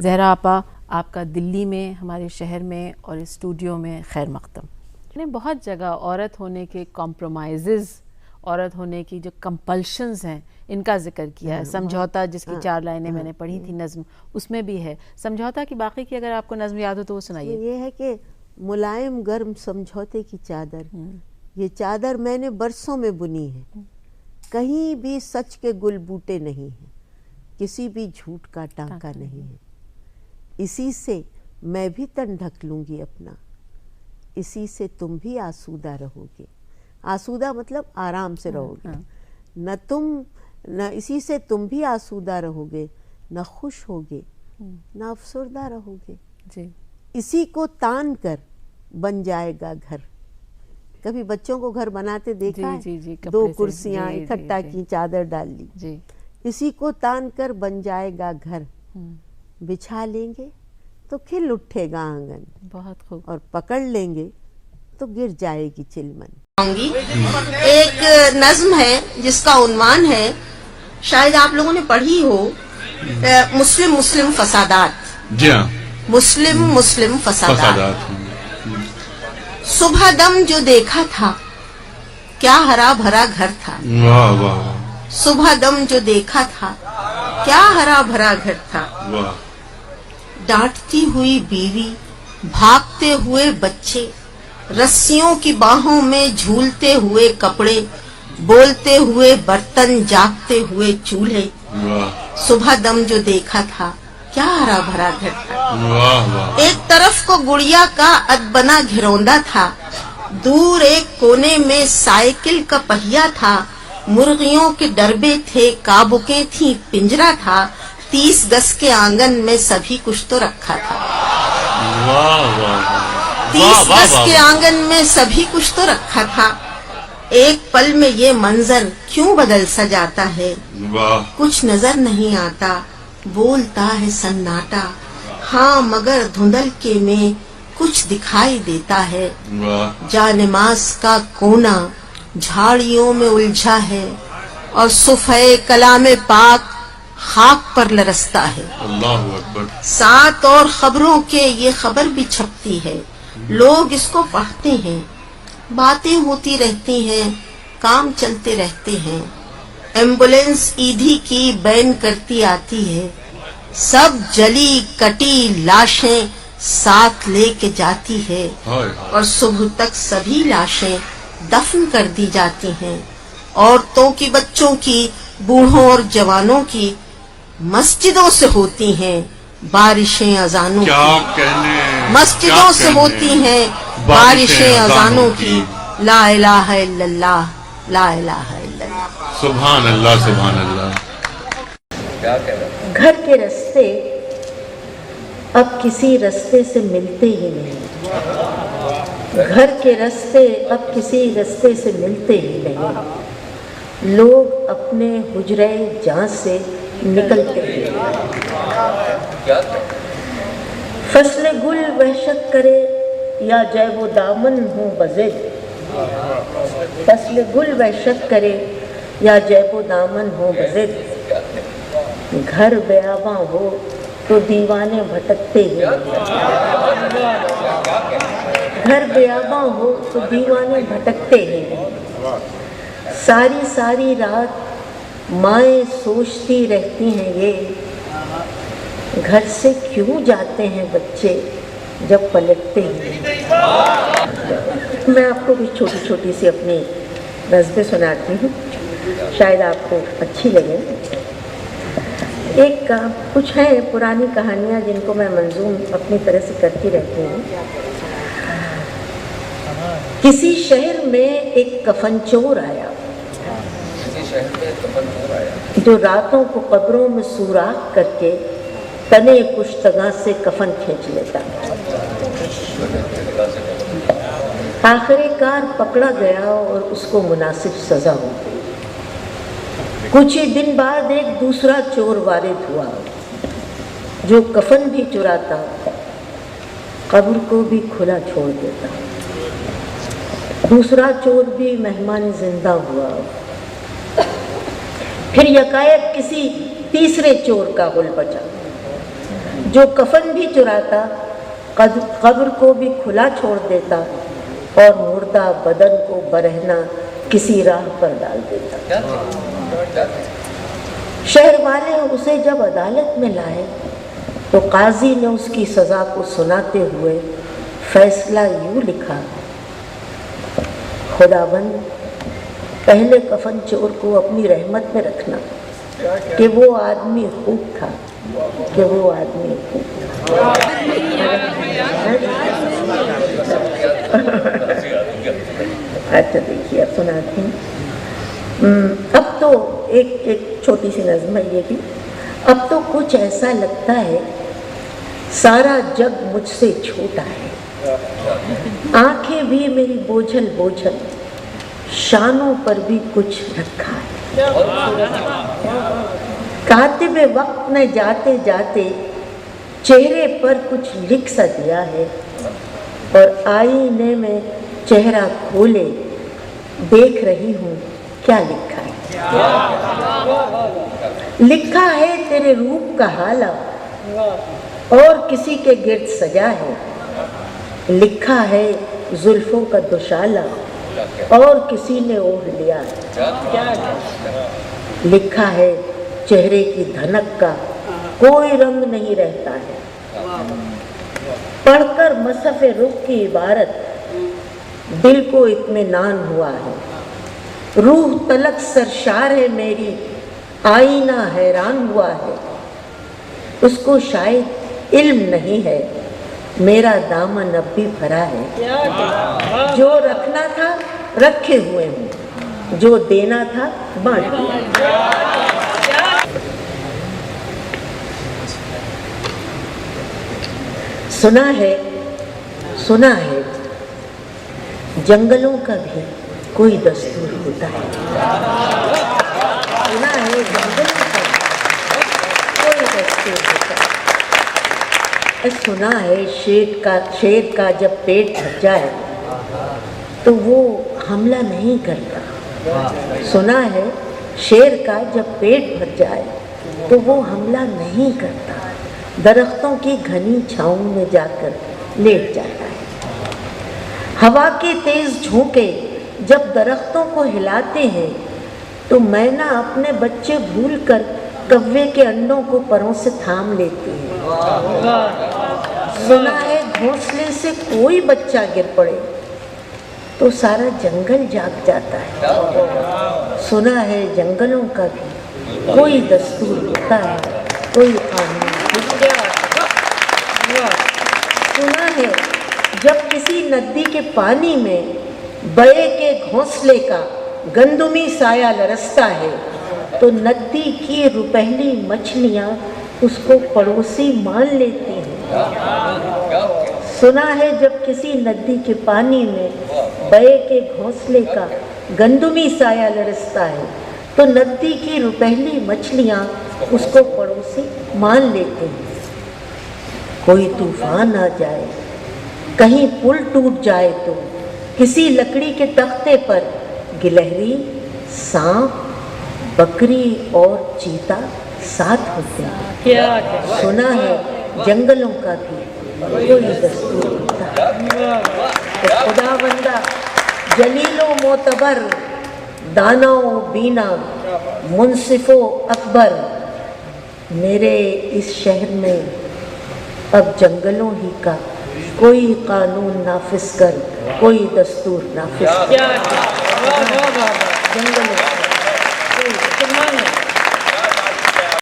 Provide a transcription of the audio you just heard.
زہرا آپا، آپ کا دلی میں، ہمارے شہر میں اور اسٹوڈیو میں خیر مقدم. نے بہت جگہ عورت ہونے کے کمپرومائزز، عورت ہونے کی جو کمپلشنز ہیں ان کا ذکر کیا ہے. سمجھوتا جس کی 4 لائنیں میں نے پڑھی تھی نظم، اس میں بھی ہے. سمجھوتا کی باقی کی اگر آپ کو نظم یاد ہو تو وہ سنائیے. یہ ہے کہ ملائم گرم سمجھوتے کی چادر، یہ چادر میں نے برسوں میں بنی ہے. کہیں بھی سچ کے گل بوٹے نہیں ہیں، کسی بھی جھوٹ کا ٹانکا نہیں ہے. اسی سے میں بھی تن ڈھک لوں گی اپنا، اسی سے تم بھی آسودہ رہو گے. آسودہ مطلب آرام سے رہو گے. نہ اسی سے تم بھی آسودہ رہو گے، نہ خوش ہوگے نہ افسردہ رہو گے. جی. اسی کو تان کر بن جائے گا گھر. کبھی بچوں کو گھر بناتے دیکھا ہے؟ جی 2 کرسیاں اکٹھا کی، چادر ڈال لی. جی. اسی کو تان کر بن جائے گا گھر، بچھا لیں گے تو کھل اٹھے گا آنگن. بہت خوب. اور پکڑ لیں گے تو گر جائے گی چلمن. ایک نظم ہے جس کا عنوان ہے، شاید آپ لوگوں نے پڑھی ہو، مسلم فسادات. جی ہاں، مسلم فسادات. صبح دم جو دیکھا تھا کیا ہرا بھرا گھر تھا. واہ واہ. صبح دم جو دیکھا تھا کیا ہرا بھرا گھر تھا. واہ. ڈانٹتی ہوئی بیوی، بھاگتے ہوئے بچے، رسیوں کی باہوں میں جھولتے ہوئے کپڑے، بولتے ہوئے برتن، جاگتے ہوئے چولہے. صبح دم جو دیکھا تھا کیا ہرا بھرا گھر تھا. ایک طرف کو گڑیا کا ادبنا گھروندا تھا، دور ایک کونے میں سائیکل کا پہیا تھا. مرغیوں کے ڈربے تھے، کابوکیں تھیں، پنجرا تھا. 30 گز کے آنگن میں سبھی کچھ تو رکھا تھا. 30 گز کے آنگن میں سبھی کچھ تو رکھا تھا. ایک پل میں یہ منظر کیوں بدل سا جاتا ہے. کچھ نظر نہیں آتا، بولتا ہے سناٹا. ہاں مگر دھندل کے میں کچھ دکھائی دیتا ہے. جانماز کا کونا جھاڑیوں میں الجھا ہے، اور صفحے کلام پاک خاک پر لرزتا ہے. اللہ اکبر. ساتھ اور خبروں کے یہ خبر بھی چھپتی ہے، لوگ اس کو پڑھتے ہیں. باتیں ہوتی رہتی ہیں، کام چلتے رہتے ہیں. ایمبولینس ایدھی کی بین کرتی آتی ہے. سب جلی کٹی لاشیں ساتھ لے کے جاتی ہے، اور صبح تک سبھی لاشیں دفن کر دی جاتی ہیں. عورتوں کی، بچوں کی، بوڑھوں اور جوانوں کی مسجدوں سے ہوتی ہیں بارشیں اذانوں کی. مسجدوں سے ہوتی ہیں بارشیں اذانوں کی. لا الہ الا اللہ، لا الہ الا اللہ. سبحان اللہ، سبحان اللہ. گھر کے رستے اب کسی رستے سے ملتے ہی نہیں. گھر کے رستے اب کسی رستے سے ملتے ہی نہیں. لوگ اپنے حجرے جاں سے نکلتے ہیں. فصل گل وحشت کرے یا جیب و دامن ہو بضد. فصل گل وحشت کرے یا جیب و دامن ہو بضد. گھر بیاباں ہو تو دیوانے بھٹکتے ہی. گھر بیاباں ہو تو دیوانے بھٹکتے ہیں. ساری ساری رات مائیں سوچتی رہتی ہیں یہ، گھر سے کیوں جاتے ہیں بچے جب پلٹتے ہیں. میں آپ کو کچھ چھوٹی چھوٹی سی اپنی نظمیں سناتی ہوں، شاید آپ کو اچھی لگے. ایک کچھ ہیں پرانی کہانیاں جن کو میں منظوم اپنی طرح سے کرتی رہتی ہوں. کسی شہر میں ایک کفن چور آیا جو راتوں کو قبروں میں سوراخ کر کے تنے کشتگاں سے کفن کھینچ لیتا. آخر کار پکڑا گیا اور اس کو مناسب سزا ہو گئی. کچھ ہی دن بعد ایک دوسرا چور وارد ہوا جو کفن بھی چراتا، قبر کو بھی کھلا چھوڑ دیتا. دوسرا چور بھی مہمان زندہ ہوا. پھر یکایک کسی تیسرے چور کا غل بچا. جو کفن بھی چراتا قبر کو بھی کھلا چھوڑ دیتا اور مردہ بدن کو برہنہ کسی راہ پر ڈال دیتا۔ شہر والے اسے جب عدالت میں لائے تو قاضی نے اس کی سزا کو سناتے ہوئے فیصلہ یوں لکھا: خداوند، پہلے کفن چور کو اپنی رحمت میں رکھنا کہ وہ آدمی خوب تھا، کہ وہ آدمی خوب تھا۔ اچھا دیکھیے اب سناتی ہوں۔ اب تو ایک چھوٹی سی نظم ہے یہ بھی۔ اب تو کچھ ایسا لگتا ہے سارا جگ مجھ سے چھوٹا ہے، آنکھیں بھی میری بوجھل بوجھل، شانوں پر بھی کچھ رکھا ہے۔ کاتب وقت نے جاتے جاتے چہرے پر کچھ لکھ سا دیا ہے، اور آئینے میں چہرہ کھولے دیکھ رہی ہوں کیا لکھا ہے۔ لکھا ہے تیرے روپ کا حالہ اور کسی کے گرد سجا ہے، لکھا ہے زلفوں کا دوشالہ اور کسی نے اوڑھ لیا ہے، لکھا ہے چہرے کی دھنک کا کوئی رنگ نہیں رہتا ہے۔ پڑھ کر مصحف رخ کی عبارت دل کو اطمینان ہوا ہے، روح تلک سرشار ہے میری، آئینہ حیران ہوا ہے، اس کو شاید علم نہیں ہے میرا دامن اب بھی بھرا ہے، جو رکھنا تھا رکھے ہوئے ہوں، جو دینا تھا بانٹ دیا۔ سنا ہے جنگلوں کا بھی کوئی دستور ہوتا ہے، سنا ہے جنگلوں کا بھی کوئی دستور ہوتا ہے، سنا ہے شیر کا جب پیٹ بھر جائے تو وہ حملہ نہیں کرتا، سنا ہے شیر کا جب پیٹ بھر جائے تو وہ حملہ نہیں کرتا، درختوں کی گھنی چھاؤں میں جا کر لیٹ جاتا ہے۔ ہوا کے تیز جھونکے جب درختوں کو ہلاتے ہیں تو مینا اپنے بچے بھول کر کوے کے انڈوں کو پروں سے تھام لیتی ہے، سنا ہے گھونسلے سے کوئی بچہ گر پڑے تو سارا جنگل جاگ جاتا ہے، سنا ہے جنگلوں کا بھی کوئی دستور ہوتا ہے، کوئی قانون۔ سنا ہے جب کسی ندی کے پانی میں بے کے گھونسلے کا گندمی سایہ لرزتا ہے تو ندی کی روپہلی مچھلیاں اس کو پڑوسی مان لیتی ہیں، سنا ہے جب کسی ندی کے پانی میں بے کے گھونسلے کا گندمی سایہ لرزتا ہے تو ندی کی روپہلی مچھلیاں اس کو پڑوسی مان لیتے ہیں۔ کوئی طوفان آ جائے، کہیں پل ٹوٹ جائے تو کسی لکڑی کے تختے پر گلہری، سانپ، بکری اور چیتا ساتھ ہوتے ہیں، سنا ہے جنگلوں کا بھی کوئی دستور ہوتا ہے۔ خدا بندہ جلیل و معتبر، دانا و بینا، منصف و اکبر، میرے اس شہر میں اب جنگلوں ہی کا کوئی قانون نافذ کر، کوئی دستور نافذ کر، جنگلوں کا کوئی